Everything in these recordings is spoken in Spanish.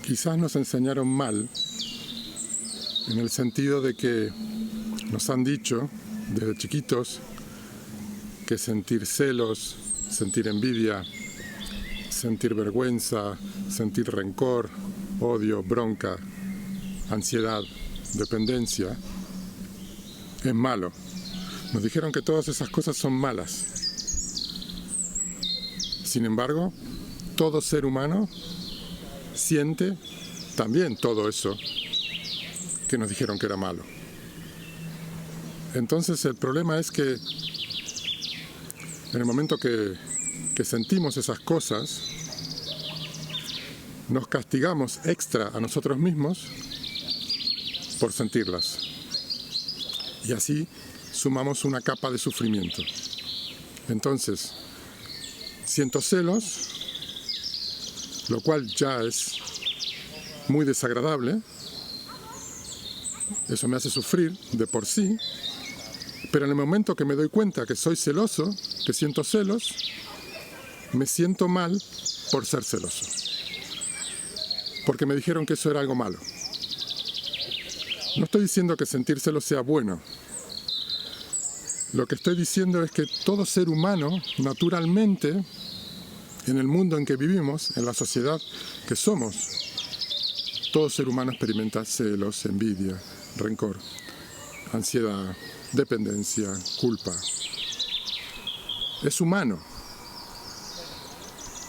quizás nos enseñaron mal, en el sentido de que nos han dicho desde chiquitos que sentir celos, sentir envidia, sentir vergüenza, sentir rencor, odio, bronca, ansiedad, dependencia, es malo. Nos dijeron que todas esas cosas son malas. Sin embargo, todo ser humano siente también todo eso que nos dijeron que era malo. Entonces el problema es que en el momento que sentimos esas cosas, nos castigamos extra a nosotros mismos por sentirlas. Y así sumamos una capa de sufrimiento. Entonces, siento celos, lo cual ya es muy desagradable. Eso me hace sufrir de por sí. Pero en el momento que me doy cuenta que soy celoso, que siento celos, me siento mal por ser celoso. Porque me dijeron que eso era algo malo. No estoy diciendo que sentir celos sea bueno. Lo que estoy diciendo es que todo ser humano, naturalmente, en el mundo en que vivimos, en la sociedad que somos, todo ser humano experimenta celos, envidia, rencor, ansiedad, dependencia, culpa. Es humano.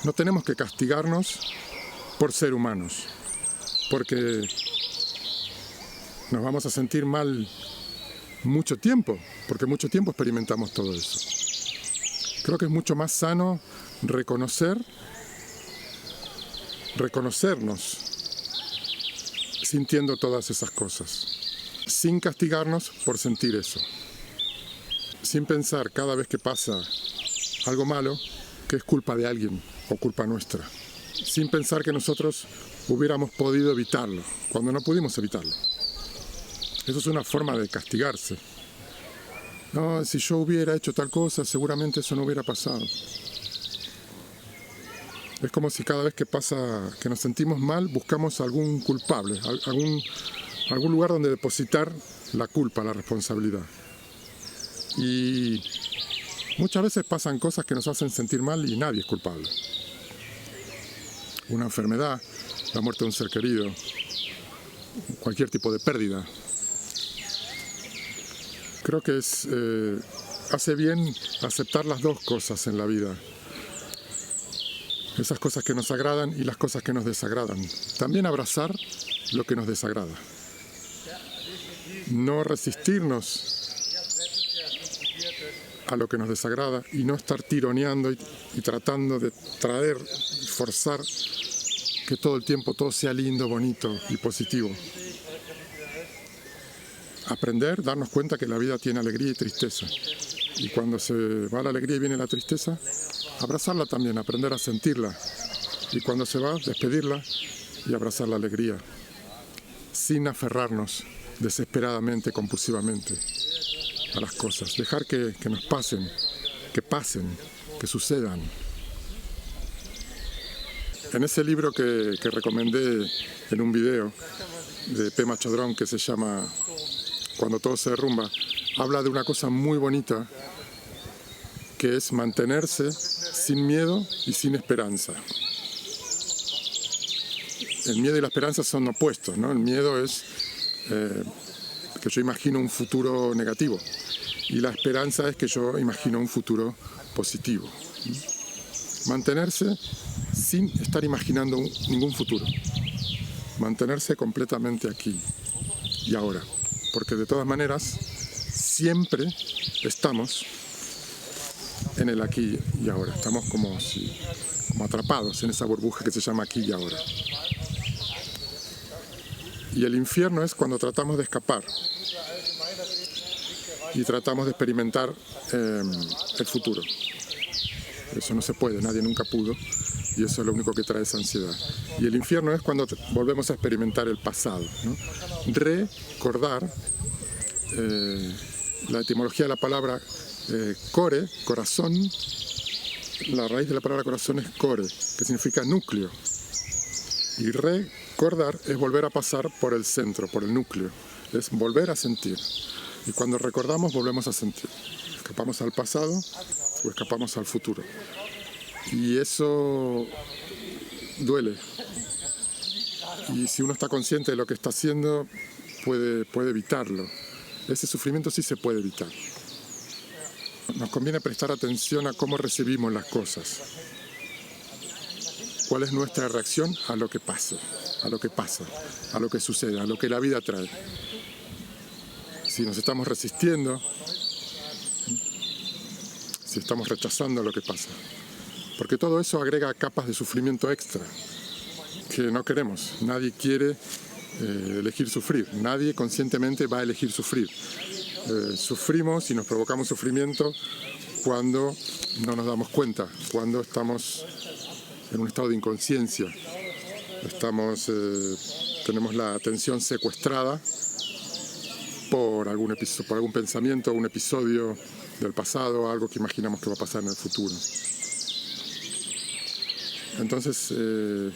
No tenemos que castigarnos por ser humanos, porque nos vamos a sentir mal mucho tiempo, porque mucho tiempo experimentamos todo eso. Creo que es mucho más sano reconocernos sintiendo todas esas cosas, sin castigarnos por sentir eso, sin pensar cada vez que pasa algo malo que es culpa de alguien o culpa nuestra, sin pensar que nosotros hubiéramos podido evitarlo, cuando no pudimos evitarlo. Eso es una forma de castigarse. No, si yo hubiera hecho tal cosa, seguramente eso no hubiera pasado. Es como si cada vez que pasa, que nos sentimos mal, buscamos algún culpable, algún lugar donde depositar la culpa, la responsabilidad. Y muchas veces pasan cosas que nos hacen sentir mal y nadie es culpable. Una enfermedad, la muerte de un ser querido, cualquier tipo de pérdida. Creo que hace bien aceptar las dos cosas en la vida. Esas cosas que nos agradan y las cosas que nos desagradan. También abrazar lo que nos desagrada. No resistirnos a lo que nos desagrada y no estar tironeando y tratando de forzar que todo el tiempo todo sea lindo, bonito y positivo. Aprender, darnos cuenta que la vida tiene alegría y tristeza. Y cuando se va la alegría y viene la tristeza, abrazarla también, aprender a sentirla. Y cuando se va, despedirla y abrazar la alegría. Sin aferrarnos desesperadamente, compulsivamente a las cosas. Dejar que nos pasen, que sucedan. En ese libro que recomendé en un video de Pema Chodron que se llama Cuando todo se derrumba, habla de una cosa muy bonita que es mantenerse sin miedo y sin esperanza. El miedo y la esperanza son opuestos, ¿no? El miedo es que yo imagino un futuro negativo y la esperanza es que yo imagino un futuro positivo. Mantenerse sin estar imaginando ningún futuro. Mantenerse completamente aquí y ahora. Porque de todas maneras, siempre estamos en el aquí y ahora. Estamos como atrapados en esa burbuja que se llama aquí y ahora. Y el infierno es cuando tratamos de escapar y tratamos de experimentar el futuro. Eso no se puede, nadie nunca pudo, y eso es lo único que trae esa ansiedad. Y el infierno es cuando volvemos a experimentar el pasado, ¿no? Recordar, la etimología de la palabra core, corazón, la raíz de la palabra corazón es core, que significa núcleo. Y Y recordar es volver a pasar por el centro, por el núcleo. Es volver a sentir. Y cuando recordamos, volvemos a sentir. Escapamos al pasado o escapamos al futuro. Y eso duele. Y si uno está consciente de lo que está haciendo, puede evitarlo. Ese sufrimiento sí se puede evitar. Nos conviene prestar atención a cómo recibimos las cosas. ¿Cuál es nuestra reacción a lo que pasa, a lo que sucede, a lo que la vida trae? Si nos estamos resistiendo, si estamos rechazando lo que pasa. Porque todo eso agrega capas de sufrimiento extra que no queremos. Nadie quiere elegir sufrir. Nadie conscientemente va a elegir sufrir. Sufrimos y nos provocamos sufrimiento cuando no nos damos cuenta, cuando estamos en un estado de inconsciencia. Tenemos la atención secuestrada por algún pensamiento, un episodio del pasado, algo que imaginamos que va a pasar en el futuro. Entonces, el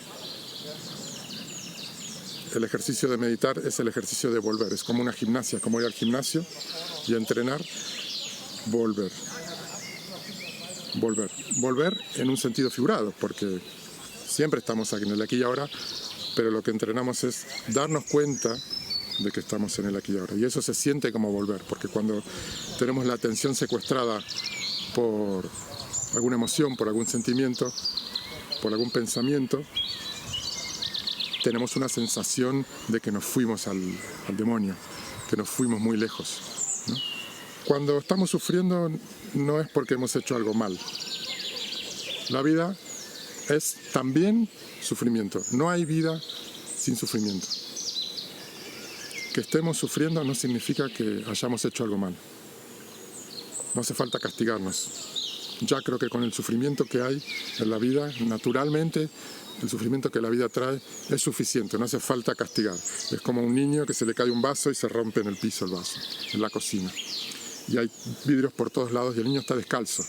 ejercicio de meditar es el ejercicio de volver. Es como una gimnasia, como ir al gimnasio y entrenar, volver. Volver en un sentido figurado, porque siempre estamos aquí en el aquí y ahora, pero lo que entrenamos es darnos cuenta de que estamos en el aquí y ahora. Y eso se siente como volver, porque cuando tenemos la atención secuestrada por alguna emoción, por algún sentimiento, por algún pensamiento, tenemos una sensación de que nos fuimos al demonio, que nos fuimos muy lejos, ¿no? Cuando estamos sufriendo no es porque hemos hecho algo mal. La vida es también sufrimiento. No hay vida sin sufrimiento. Que estemos sufriendo no significa que hayamos hecho algo mal. No hace falta castigarnos. Ya creo que con el sufrimiento que hay en la vida, naturalmente, el sufrimiento que la vida trae es suficiente, no hace falta castigar. Es como un niño que se le cae un vaso y se rompe en el piso el vaso, en la cocina. Y hay vidrios por todos lados y el niño está descalzo.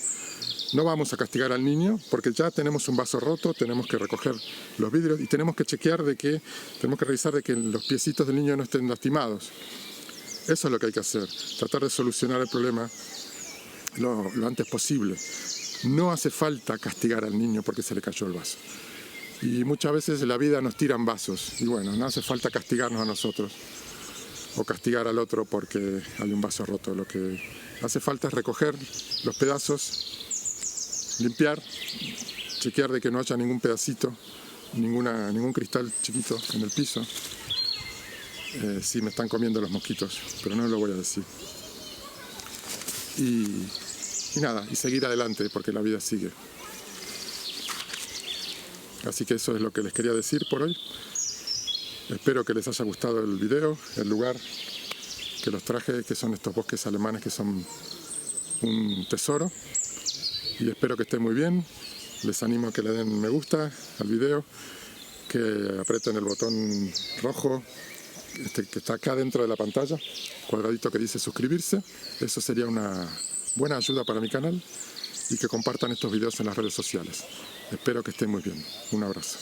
No vamos a castigar al niño porque ya tenemos un vaso roto, tenemos que recoger los vidrios y tenemos que revisar de que los piecitos del niño no estén lastimados. Eso es lo que hay que hacer, tratar de solucionar el problema lo antes posible. No hace falta castigar al niño porque se le cayó el vaso. Y muchas veces la vida nos tiran vasos. Y bueno, no hace falta castigarnos a nosotros o castigar al otro porque hay un vaso roto. Lo que hace falta es recoger los pedazos, limpiar, chequear de que no haya ningún pedacito, ningún cristal chiquito en el piso. Sí, me están comiendo los mosquitos, pero no lo voy a decir. Y nada, y seguir adelante porque la vida sigue. Así que eso es lo que les quería decir por hoy. Espero que les haya gustado el video, el lugar que los traje, que son estos bosques alemanes que son un tesoro. Y espero que estén muy bien. Les animo a que le den me gusta al video, que aprieten el botón rojo que está acá dentro de la pantalla, cuadradito que dice suscribirse. Eso sería una buena ayuda para mi canal. Y que compartan estos videos en las redes sociales. Espero que estén muy bien. Un abrazo.